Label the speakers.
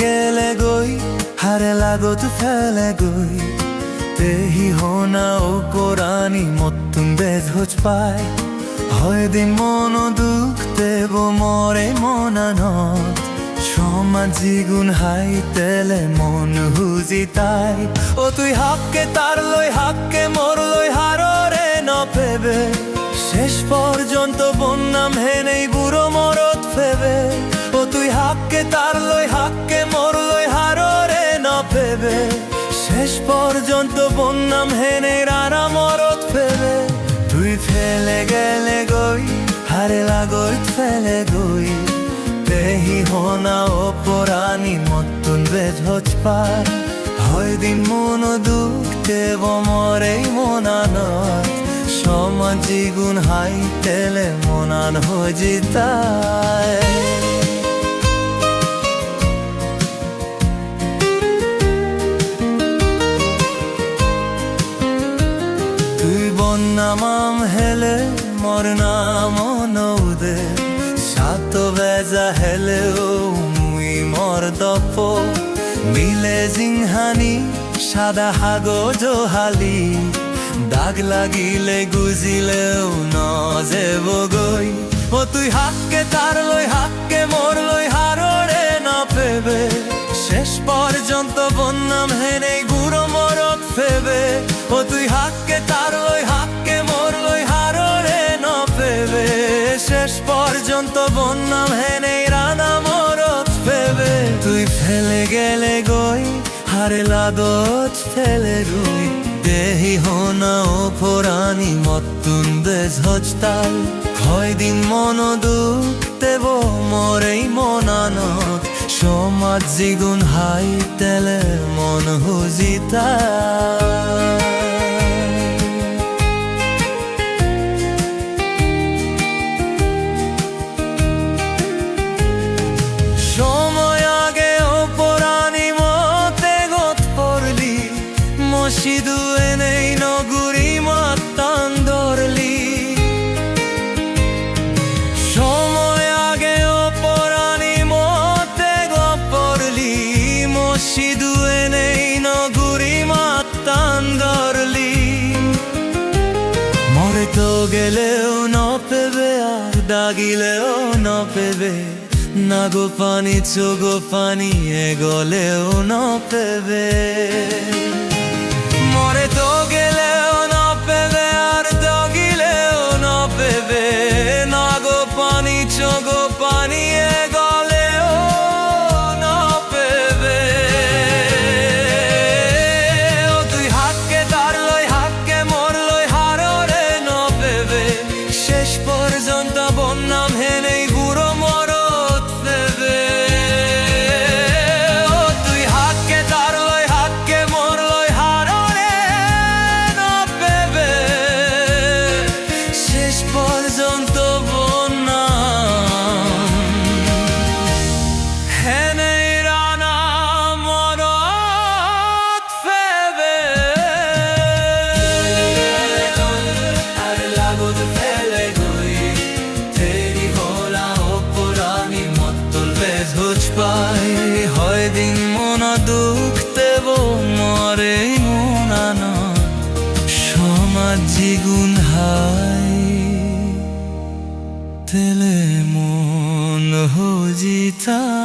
Speaker 1: গেলে গৈ হারে লাগত ফেলে গৈ তেহি হোনা ও কোরানি মতুন বেঝোজ পায় হয় দিন মন দুঃখ দেব মরে মনানত সমাজি গুণ হাই তেলে মন হুজি তাই ও তুই হাক্কে তার লই হাক্কে মোর লই হাররে নপেবে শেষ পর্যন্ত বন্যাম হেনেই বুড়ো মরত ফেবে ও তুই হাক্কে তার লই হাক্কে মোর লই হাররে নপেবে শেষ পর্যন্ত বন্যাম হেনেই রানা মরত ফেবে তুই ফেলে গেলে গই হারে লাগত ফেলে গই তেহি হোনা ও পরানি মতুন বেঝোজ পায় হয় দিন মন দুঃখ দেব মরেই মনানত সমাজি গুণ হাই তেলে মনান হজি তাই তুই বন্যামাম হেলে মর নাম নৌদে সাত বেজা হেলে ও মুই মর দপ মিলে জিংহানি সাদা হাগো জোহালি দাগ লাগিলে গুজিলেও নজেব গই ও তুই হাক্কে তার লই হাক্কে মোর লই হাররে নপেবে শেষ পর্যন্ত বন্যাম হেনেই গুড়ো মরত ফেবে ও তুই হাক্কে তার লই হাক্কে মোর লই হাররে নপেবে শেষ পর্যন্ত বন্যাম হেনেই রানা মরত ফেবে তুই ফেলে গেলে গই হারে লাগত ফেলে গই দেহি হোনা ও ফোরানি মতুন বেঝোজ তাই হয় দিন মন দুঃখ দেব মরেই মনানত সমাজি গুণ হাই তেলে মন হুজি তাই সময় আগে ও পরানি মতে গত পড়লি মসজিদু এনেই নগুরি মাতান ধরলি সময় আগে ও পরানি মতে গত পড়লি মসজিদু এনেই নগুরি মাতান ধরলি মরে তো গেলেও নপেবে আর দাগিলেও নপেবে না গো পানি চোগো পানি এ গলেও নপেবে মরে তো গেলেও নপেবে আর দাগিলেও নপেবে না গো পানি চোগো পানি এ গলেও নপেবে ও তুই হাক্কে তার লই হাক্কে মোর লই হাররে নপেবে শেষ পর্যন্ত বন্যাম হেনেই বুড়ো মরত ফেবে ও তুই হাক্কে তার লই হাক্কে মোর লই হাররে নপেবে শেষ পর্যন্ত বন্যাম হেনেই রানা মরত ফেবে আর লাগত ফেলে গই তেরি হোলা ও পুরানি মতুন বেঝোজ পাই হয় দিন মন দুঃখ দেব মরেই মনানত সমাজি গুণ হাই তেলে মন হুজি তাই।